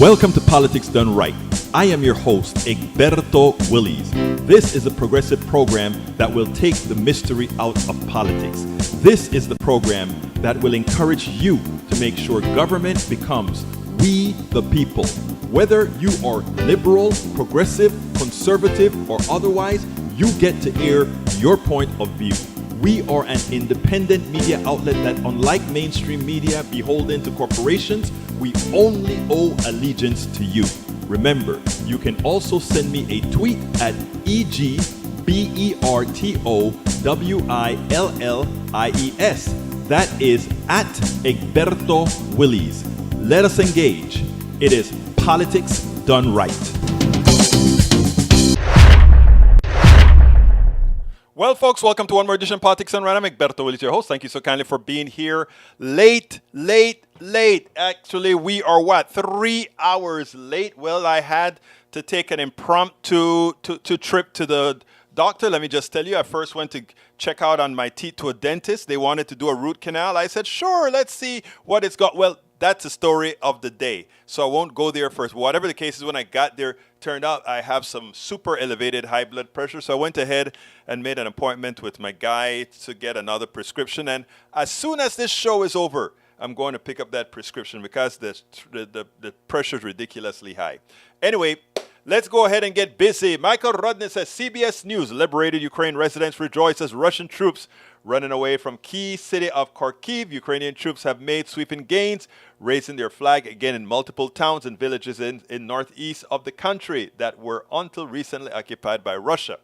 Welcome to Politics Done Right. I am your host, Egberto Willies. This is a progressive program that will take the mystery out of politics. This is the program that will encourage you to make sure government becomes we the people. Whether you are liberal, progressive, conservative, or otherwise, you get to air your point of view. We are an independent media outlet that, unlike mainstream media beholden to corporations, we only owe allegiance to you. Remember, you can also send me a tweet at EGBERTOWILLIES. That is at Egberto Willies. Let us engage. It is Politics Done Right. Well, folks, welcome to one more edition of Politics Done Right. I'm Egberto Willies, your host. Thank you so kindly for being here late. Actually, we are 3 hours late? Well, I had to take an impromptu trip to the doctor. Let me just tell you, I first went to check out on my teeth to a dentist. They wanted to do a root canal. I said, sure, let's see what it's got. Well, that's the story of the day. So I won't go there first. Whatever the case is, when I got there, turned out I have some super elevated high blood pressure. So I went ahead and made an appointment with my guy to get another prescription. And as soon as this show is over, I'm going to pick up that prescription because the pressure is ridiculously high. Anyway, let's go ahead and get busy. Michael Rudnin says, CBS News, liberated Ukraine residents rejoice as Russian troops running away from key city of Kharkiv. Ukrainian troops have made sweeping gains, raising their flag again in multiple towns and villages in northeast of the country that were until recently occupied by Russia.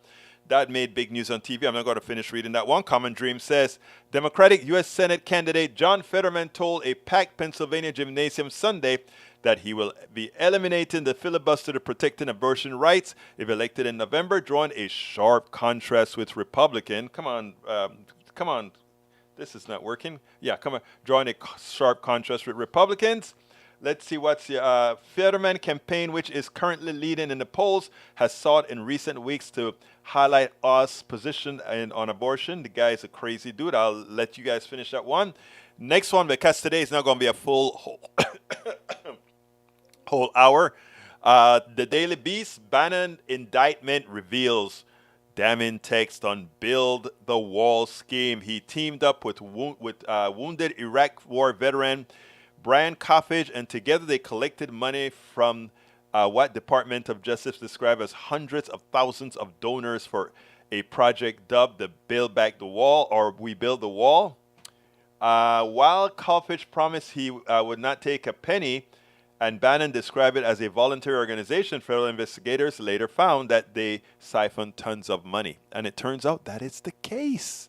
That made big news on TV. I'm not going to finish reading that one. Common Dream says, Democratic U.S. Senate candidate John Fetterman told a packed Pennsylvania gymnasium Sunday that he will be eliminating the filibuster to protecting abortion rights if elected in November, drawing a sharp contrast with Republican. Come on. This is not working. Yeah, come on. Drawing a sharp contrast with Republicans. Let's see what's the Fetterman campaign, which is currently leading in the polls, has sought in recent weeks to highlight us' position on abortion. The guy is a crazy dude. I'll let you guys finish that one. Next one, because today is not going to be a full whole hour. The Daily Beast, Bannon indictment reveals damning text on Build the Wall scheme. He teamed up with wounded Iraq War veteran Brian Coffage, and together they collected money from what Department of Justice described as hundreds of thousands of donors for a project dubbed the Build Back the Wall, or We Build the Wall. While Coffage promised he would not take a penny, and Bannon described it as a voluntary organization, federal investigators later found that they siphoned tons of money. And it turns out that is the case.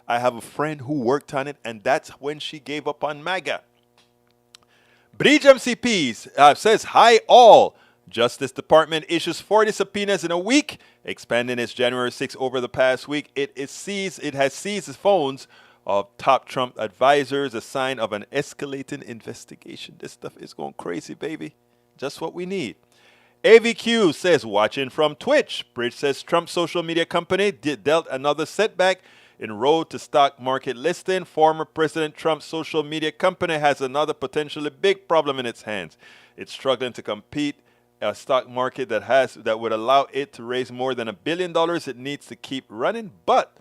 I have a friend who worked on it, and that's when she gave up on MAGA. Bridge MCPs says, hi all. Justice Department issues 40 subpoenas in a week, expanding its January 6 over the past week. It has seized the phones of top Trump advisors, a sign of an escalating investigation. This stuff is going crazy, baby. Just what we need. AVQ says, watching from Twitch. Bridge says Trump's social media company dealt another setback in road to stock market listing. Former President Trump's social media company has another potentially big problem in its hands. It's struggling to compete a stock market that would allow it to raise more than $1 billion it needs to keep running, but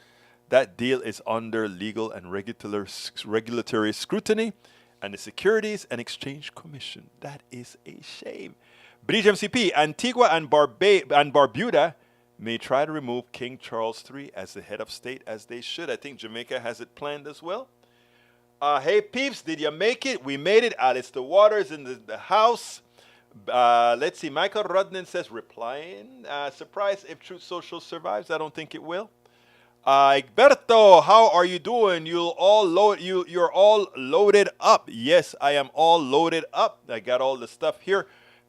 that deal is under legal and regulatory scrutiny and the Securities and Exchange Commission. That is a shame. Bridge MCP, Antigua and Barbuda may try to remove King Charles III as the head of state, as they should. I think Jamaica has it planned as well. Hey, peeps, did you make it? We made it. Alice the Waters in the house. Let's see. Michael Rudnin says, replying. Surprise if Truth Social survives. I don't think it will. Egberto, how are you doing? You're all loaded up. Yes, I am all loaded up. I got all the stuff here.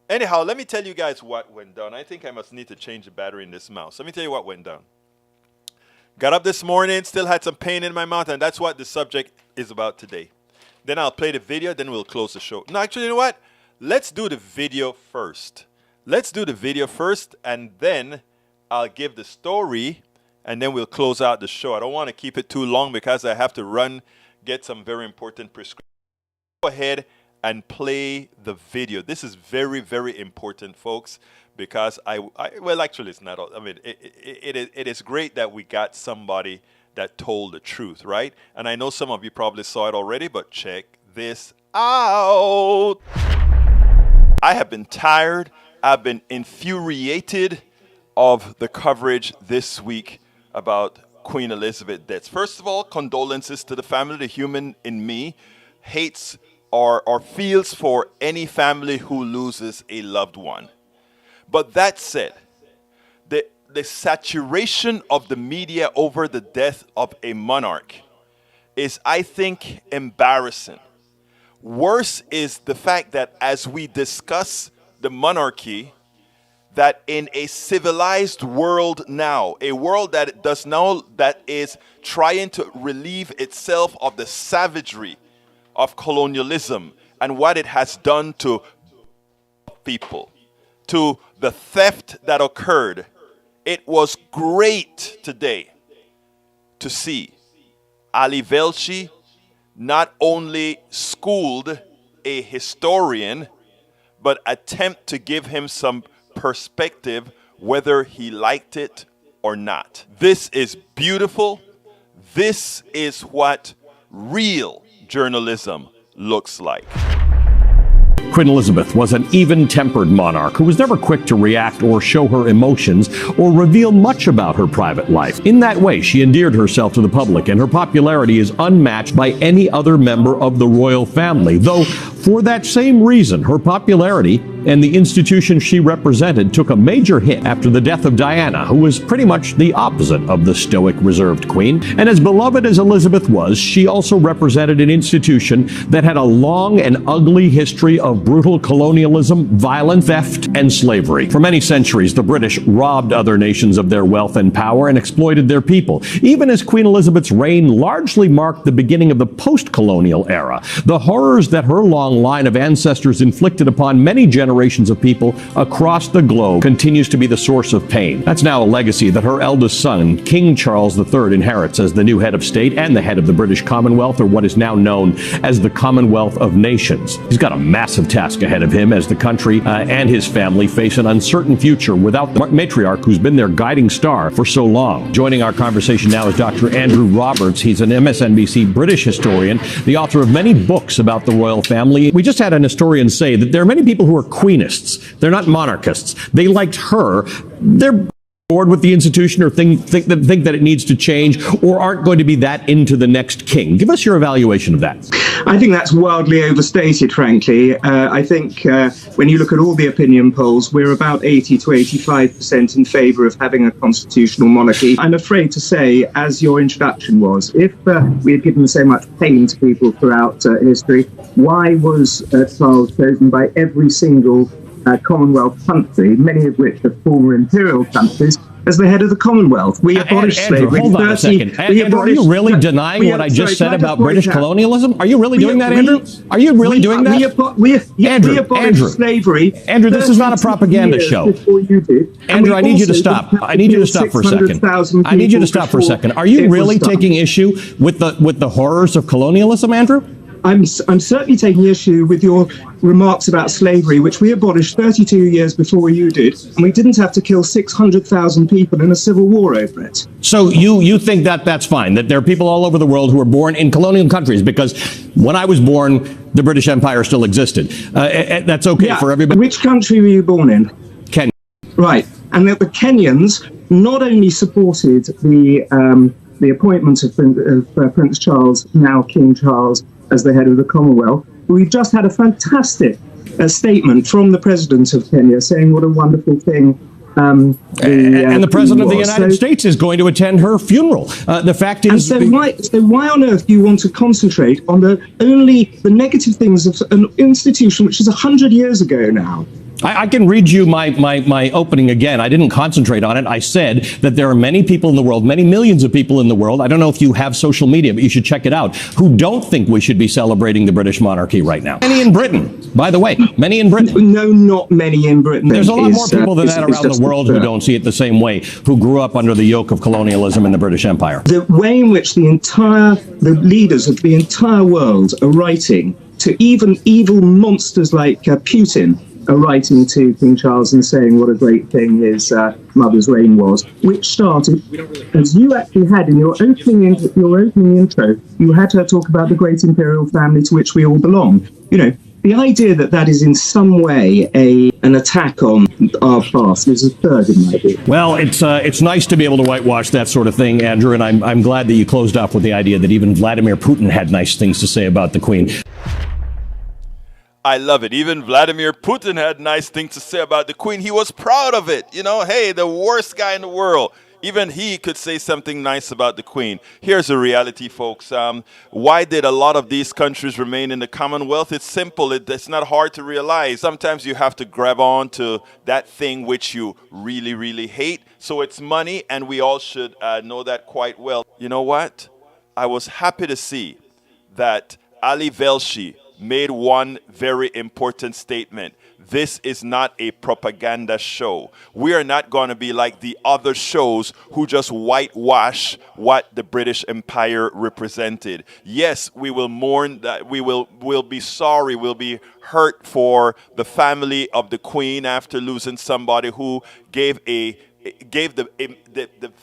Anyhow, let me tell you guys what went down. I think I must need to change the battery in this mouse. Let me tell you what went down. Got up this morning, still had some pain in my mouth, and that's what the subject is about today. Then I'll play the video, then we'll close the show. No, actually, you know what? Let's do the video first. And then I'll give the story, and then we'll close out the show. I don't want to keep it too long because I have to get some very important prescriptions. Go ahead and play the video. This is very, very important, folks, because well, actually, it's not. I mean, it is great that we got somebody that told the truth, right? And I know some of you probably saw it already, but check this out. I have been tired. I've been infuriated of the coverage this week about Queen Elizabeth's death. First of all, condolences to the family. The human in me hates or feels for any family who loses a loved one. But that said, the saturation of the media over the death of a monarch is, I think, embarrassing. Worse is the fact that as we discuss the monarchy, that in a civilized world now, a world that is trying to relieve itself of the savagery of colonialism and what it has done to people, to the theft that occurred, it was great today to see Ali Velshi not only schooled a historian, but attempt to give him some perspective, whether he liked it or not. This is beautiful. This is what real journalism looks like. Queen Elizabeth was an even-tempered monarch who was never quick to react or show her emotions or reveal much about her private life. In that way, she endeared herself to the public, and her popularity is unmatched by any other member of the royal family. Though, for that same reason, her popularity and the institution she represented took a major hit after the death of Diana, who was pretty much the opposite of the stoic, reserved queen. And as beloved as Elizabeth was, she also represented an institution that had a long and ugly history of brutal colonialism, violence, theft, and slavery. For many centuries, the British robbed other nations of their wealth and power and exploited their people. Even as Queen Elizabeth's reign largely marked the beginning of the post-colonial era, the horrors that her long line of ancestors inflicted upon many generations of people across the globe continues to be the source of pain. That's now a legacy that her eldest son, King Charles III, inherits as the new head of state and the head of the British Commonwealth, or what is now known as the Commonwealth of Nations. He's got a massive task ahead of him as the country and his family face an uncertain future without the matriarch who's been their guiding star for so long. Joining our conversation now is Dr. Andrew Roberts. He's an MSNBC British historian, the author of many books about the royal family. We just had an historian say that there are many people who are queenists. They're not monarchists. They liked her. They're bored with the institution or think that it needs to change or aren't going to be that into the next king. Give us your evaluation of that. I think that's wildly overstated, frankly. I think when you look at all the opinion polls, we're about 80 to 85% in favour of having a constitutional monarchy. I'm afraid to say, as your introduction was, if we had given so much pain to people throughout history, why was Charles chosen by every single Commonwealth country, many of which are former imperial countries, as the head of the Commonwealth? We abolished slavery. Hold on a second. Andrew, are you really denying what I just said about British colonialism? Are you really doing that, Andrew? Are you really doing that? We abolished slavery. Andrew, this is not a propaganda show. Andrew, I need you to stop. I need you to stop for a second. I need you to stop for a second. Are you really taking issue with the horrors of colonialism, Andrew? I'm certainly taking issue with your remarks about slavery, which we abolished 32 years before you did, and we didn't have to kill 600,000 people in a civil war over it. So you think that that's fine, that there are people all over the world who were born in colonial countries, because when I was born, the British Empire still existed. That's okay for everybody. Which country were you born in? Kenya. Right, and that the Kenyans not only supported the appointment of Prince Charles, now King Charles, as the head of the Commonwealth. We've just had a fantastic statement from the President of Kenya saying what a wonderful thing and the President of the United States is going to attend her funeral. The fact is... So why on earth do you want to concentrate on the negative things of an institution which is 100 years ago now? I can read you my opening again. I didn't concentrate on it. I said that there are many people in the world, many millions of people in the world, I don't know if you have social media, but you should check it out, who don't think we should be celebrating the British monarchy right now. Many in Britain, by the way, many in Britain. No, not many in Britain. There's a lot more people than that around the world who don't see it the same way, who grew up under the yoke of colonialism in the British Empire. The way in which the leaders of the entire world are writing to even evil monsters like Putin are writing to King Charles and saying what a great thing his mother's reign was, which started, as you actually had in your opening intro, you had her talk about the great imperial family to which we all belong. You know, the idea that that is in some way an attack on our past is absurd in my view. Well, it's nice to be able to whitewash that sort of thing, Andrew, and I'm glad that you closed off with the idea that even Vladimir Putin had nice things to say about the Queen. I love it. Even Vladimir Putin had nice things to say about the Queen. He was proud of it. You know, hey, the worst guy in the world. Even he could say something nice about the Queen. Here's the reality, folks. Why did a lot of these countries remain in the Commonwealth? It's simple. It's not hard to realize. Sometimes you have to grab on to that thing which you really, really hate. So it's money, and we all should know that quite well. You know what? I was happy to see that Ali Velshi made one very important statement. This is not a propaganda show. We are not going to be like the other shows who just whitewash what the British Empire represented. Yes, we will mourn that. We'll be sorry. We'll be hurt for the family of the Queen after losing somebody who gave the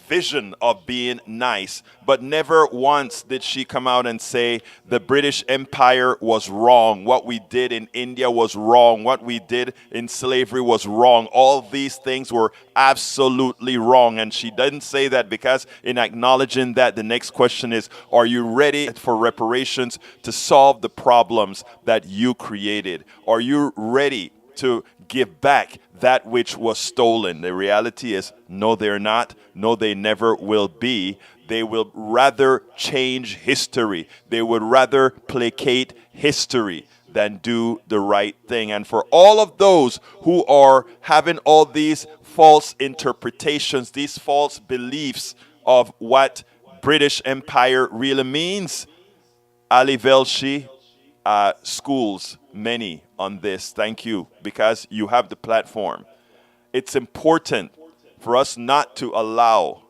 vision of being nice, but never once did she come out and say the British Empire was wrong. What we did in India was wrong. What we did in slavery was wrong. All these things were absolutely wrong. And she didn't say that because in acknowledging that, the next question is, are you ready for reparations to solve the problems that you created? Are you ready to give back that which was stolen? The reality is, no, they're not. No, they never will be. They will rather change history. They would rather placate history than do the right thing. And for all of those who are having all these false interpretations, these false beliefs of what British Empire really means, Ali Velshi schools many on this. Thank you, because you have the platform. It's important for us not to allow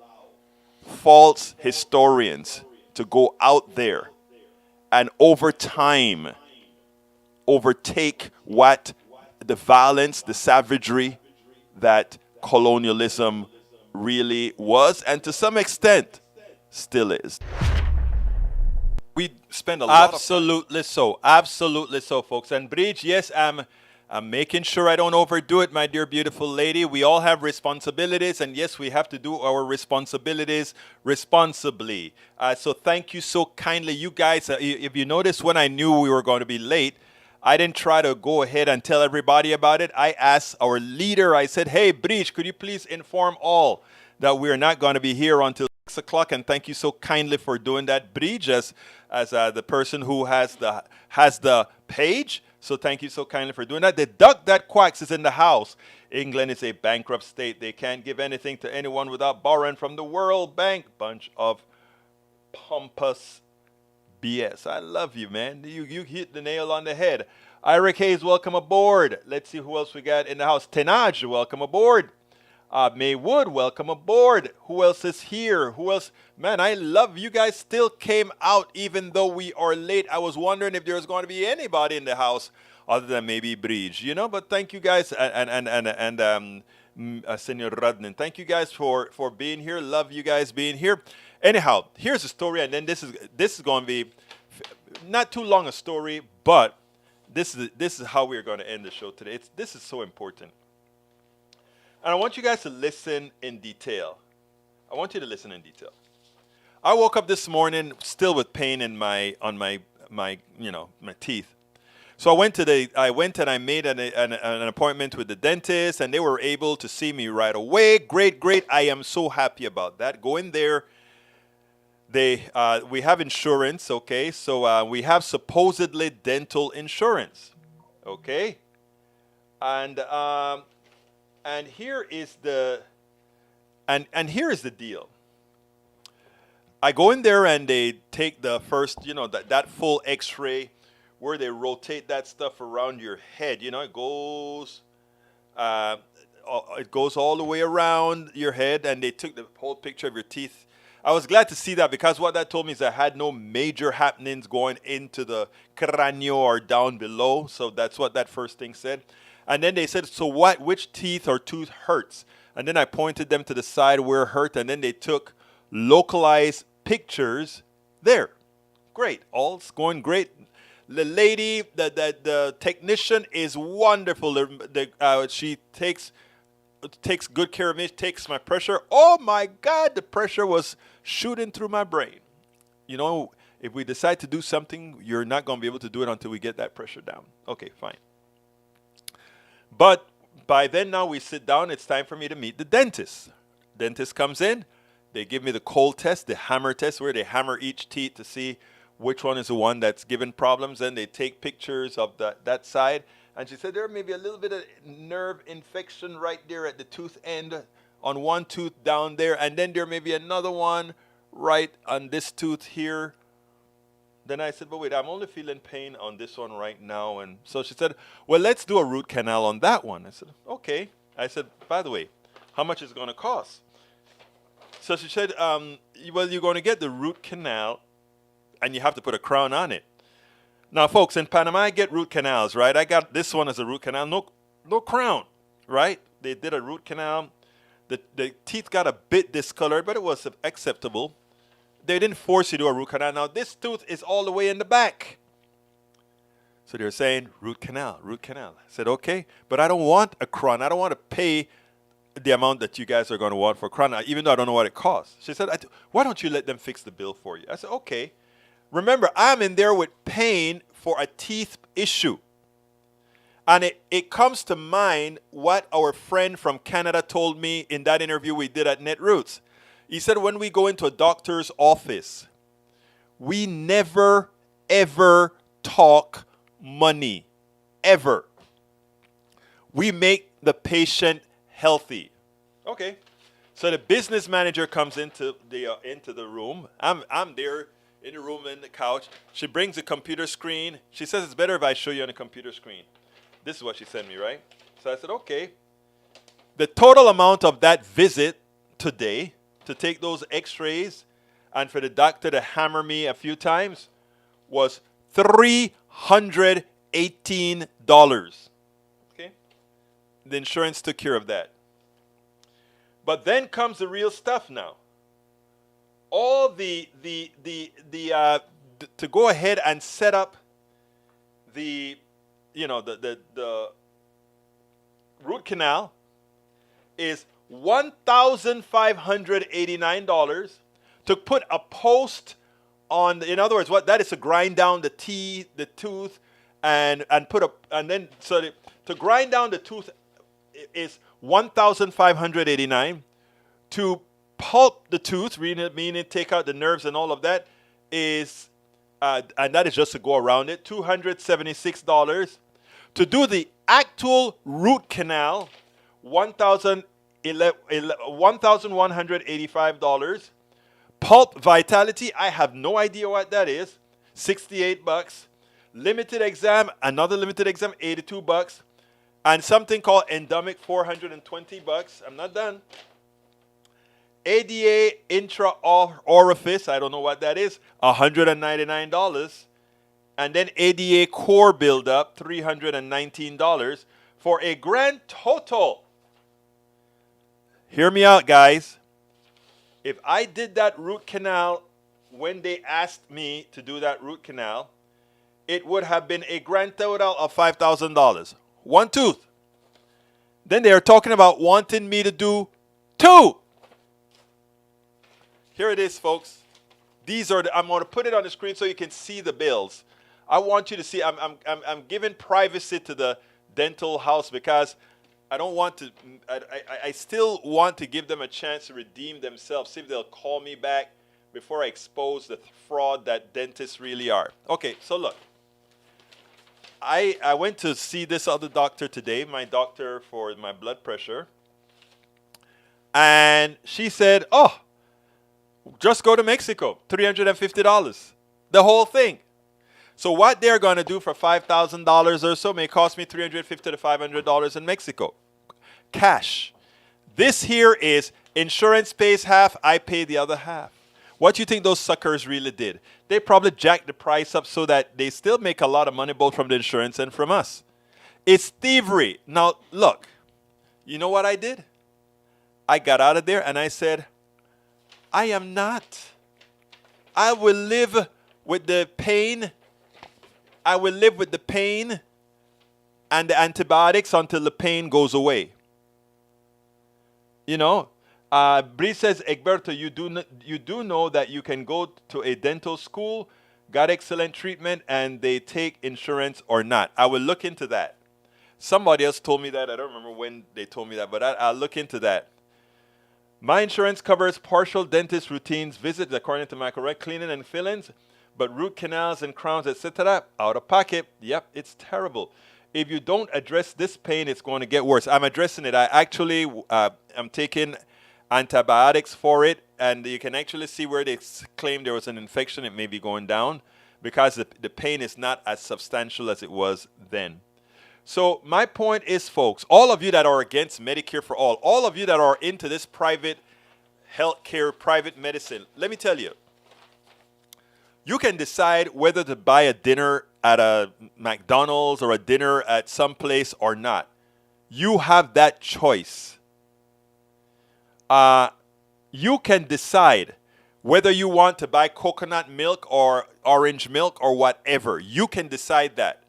false historians to go out there and over time overtake what the violence, the savagery that colonialism really was, and to some extent still is. We spend a lot absolutely so, folks. And Bridge, yes, I'm making sure I don't overdo it, my dear beautiful lady. We all have responsibilities, and yes, we have to do our responsibilities responsibly. So thank you so kindly. You guys, if you notice, when I knew we were going to be late, I didn't try to go ahead and tell everybody about it. I asked our leader, I said, hey, Bridge, could you please inform all that we're not going to be here until 6 o'clock? And thank you so kindly for doing that, Bridge, as the person who has the page. So thank you so kindly for doing that. The duck that quacks is in the house. England is a bankrupt state. They can't give anything to anyone without borrowing from the World Bank. Bunch of pompous BS. I love you, man. You hit the nail on the head. Ira Hayes, welcome aboard. Let's see who else we got in the house. Tenaj, welcome aboard. May Wood, welcome aboard. Who else is here? Who else? Man, I love you guys still came out even though we are late. I was wondering if there was going to be anybody in the house other than maybe Bridge, you know. But thank you guys and Senor Radnin. Thank you guys for being here. Love you guys being here. Anyhow, here's the story, and then this is going to be not too long a story, but this is how we're going to end the show today. This is so important. And I want you guys to listen in detail. I want you to listen in detail. I woke up this morning still with pain in my teeth. So I went and I made an appointment with the dentist, and they were able to see me right away. Great. I am so happy about that. Go in there. We have insurance, okay? So we have supposedly dental insurance, okay? And here is the here is the deal. I go in there and they take the first, that full X-ray where they rotate that stuff around your head. It goes all the way around your head, and they took the whole picture of your teeth. I was glad to see that because what that told me is I had no major happenings going into the crânio or down below. So that's what that first thing said. And then they said, so what, which teeth or tooth hurts? And then I pointed them to the side where it hurt. And then they took localized pictures there. Great. All's going great. The lady, the technician is wonderful. She takes good care of me, takes my pressure. Oh my God, the pressure was shooting through my brain. You know, if we decide to do something, you're not going to be able to do it until we get that pressure down. Okay, fine. But by then now we sit down, it's time for me to meet the dentist. Dentist comes in, they give me the cold test, the hammer test, where they hammer each teeth to see which one is the one that's giving problems. And they take pictures of that side. And she said there may be a little bit of nerve infection right there at the tooth end on one tooth down there. And then there may be another one right on this tooth here. Then I said, but wait, I'm only feeling pain on this one right now. And so she said, well, let's do a root canal on that one. I said, okay. I said, by the way, how much is it going to cost? So she said, well, you're going to get the root canal and you have to put a crown on it. Now, folks, in Panama, I get root canals, right? I got this one as a root canal, no crown, right? They did a root canal. The teeth got a bit discolored, but it was acceptable. They didn't force you to do a root canal. Now, this tooth is all the way in the back. So they're saying, root canal, root canal. I said, okay, but I don't want a crown. I don't want to pay the amount that you guys are going to want for a crown, even though I don't know what it costs. She said, why don't you let them fix the bill for you? I said, okay. Remember, I'm in there with pain for a teeth issue. And it comes to mind what our friend from Canada told me in that interview we did at Netroots. He said when we go into a doctor's office, we never, ever talk money. Ever. We make the patient healthy. Okay. So the business manager comes into the room. I'm there in the room in the couch. She brings a computer screen. She says it's better if I show you on a computer screen. This is what she sent me, right? So I said, okay. The total amount of that visit today to take those x-rays and for the doctor to hammer me a few times was $318. Okay? The insurance took care of that. But then comes the real stuff now. All to go ahead and set up the root canal is $1,589 to put a post on. In other words, what that is to grind down the tooth, and to grind down the tooth is $1,589. To pulp the tooth, meaning take out the nerves and all of that, is and that is just to go around it, $276. To do the actual root canal, $1,185. Pulp Vitality, I have no idea what that is, $68. Limited exam, another limited exam, $82. And something called endemic, $420. I'm not done. ADA intra-orifice, I don't know what that is, $199. And then ADA core buildup, $319 for a grand total. Hear me out, guys. If I did that root canal when they asked me to do that root canal, it would have been a grand total of $5,000. One tooth. Then they are talking about wanting me to do two. Here it is, folks. These are I'm going to put it on the screen so you can see the bills. I want you to see. I'm giving privacy to the dental house because I don't want to. I still want to give them a chance to redeem themselves. See if they'll call me back before I expose the fraud that dentists really are. Okay, so look. I went to see this other doctor today, my doctor for my blood pressure, and she said, "Oh, just go to Mexico, $350, the whole thing." So what they're going to do for $5,000 or so may cost me $350 to $500 in Mexico. Cash. This here is insurance pays half, I pay the other half. What do you think those suckers really did? They probably jacked the price up so that they still make a lot of money both from the insurance and from us. It's thievery. Now, look, you know what I did? I got out of there and I said, I am not. I will live with the pain. I will live with the pain and the antibiotics until the pain goes away. You know, Bree says, Egberto, you do know that you can go to a dental school, got excellent treatment, and they take insurance or not. I will look into that. Somebody else told me that. I don't remember when they told me that, but I'll look into that. My insurance covers partial dentist routines, visits according to my correct cleaning and fillings, but root canals and crowns, etc., out of pocket. Yep, it's terrible. If you don't address this pain, it's going to get worse. I'm addressing it. I actually am taking antibiotics for it, and you can actually see where they claim there was an infection. It may be going down because the pain is not as substantial as it was then. So my point is, folks, all of you that are against Medicare for all of you that are into this private healthcare, private medicine, let me tell you, you can decide whether to buy a dinner at a McDonald's or a dinner at some place or not. You have that choice. You can decide whether you want to buy coconut milk or orange milk or whatever. You can decide that.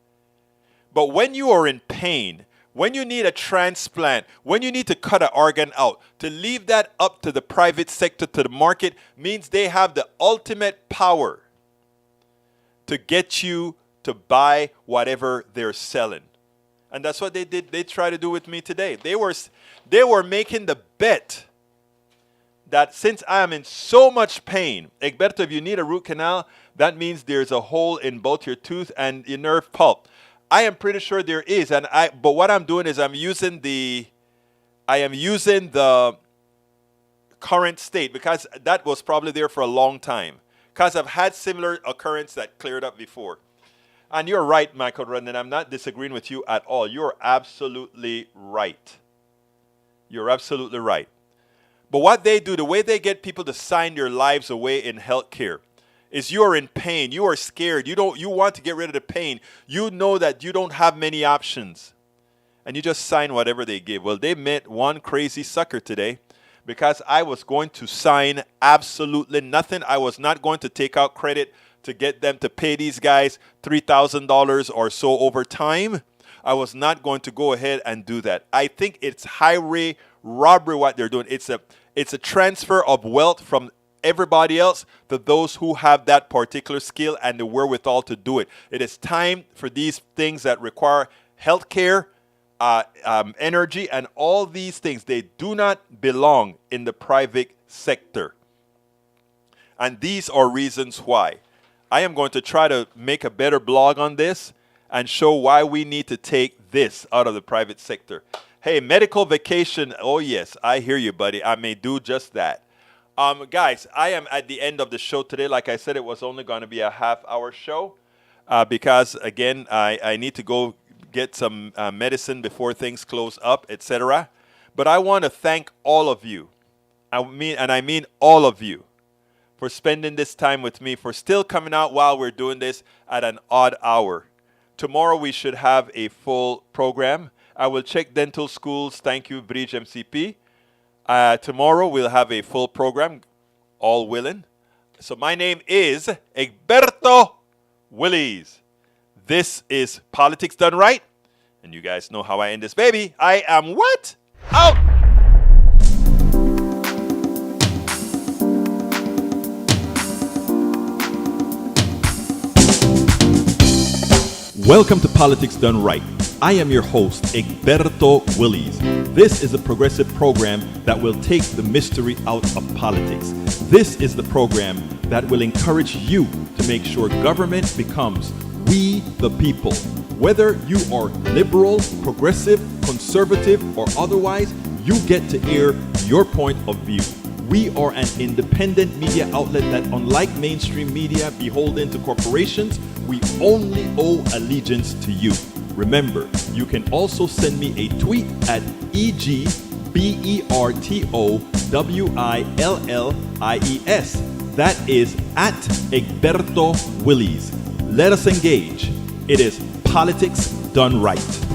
But when you are in pain, when you need a transplant, when you need to cut an organ out, to leave that up to the private sector, to the market, means they have the ultimate power to get you to buy whatever they're selling. And that's what they did. They tried to do with me today. They were making the bet that since I am in so much pain, Egberto, if you need a root canal, that means there's a hole in both your tooth and your nerve pulp. I am pretty sure there is, but what I'm doing is I am using the current state, because that was probably there for a long time. Because I've had similar occurrence that cleared up before. And you're right, Michael Rudden, I'm not disagreeing with you at all. You're absolutely right. You're absolutely right. But what they do, the way they get people to sign their lives away in healthcare, is you are in pain, you are scared, you want to get rid of the pain, you know that you don't have many options, and you just sign whatever they give. Well, they met one crazy sucker today because I was going to sign absolutely nothing. I was not going to take out credit to get them to pay these guys $3,000 or so over time. I was not going to go ahead and do that. I think it's highway robbery what they're doing. It's a transfer of wealth from everybody else to those who have that particular skill and the wherewithal to do it. It is time for these things that require healthcare, energy, and all these things. They do not belong in the private sector. And these are reasons why. I am going to try to make a better blog on this and show why we need to take this out of the private sector. Hey, medical vacation. Oh, yes, I hear you, buddy. I may do just that. Guys, I am at the end of the show today. Like I said, it was only going to be a half-hour show because, again, I need to go get some medicine before things close up, etc. But I want to thank all of you. I mean all of you, for spending this time with me, for still coming out while we're doing this at an odd hour. Tomorrow we should have a full program. I will check dental schools. Thank you, Bridge MCP. Tomorrow we'll have a full program, all willing. So my name is Egberto Willies. This is Politics Done Right. And you guys know how I end this baby. I am what? Out! Welcome to Politics Done Right. I am your host, Egberto Willies. This is a progressive program that will take the mystery out of politics. This is the program that will encourage you to make sure government becomes we the people. Whether you are liberal, progressive, conservative, or otherwise, you get to air your point of view. We are an independent media outlet that, unlike mainstream media beholden to corporations, we only owe allegiance to you. Remember, you can also send me a tweet at EGBERTOWILLIES. That is at Egberto Willies. Let us engage. It is politics done right.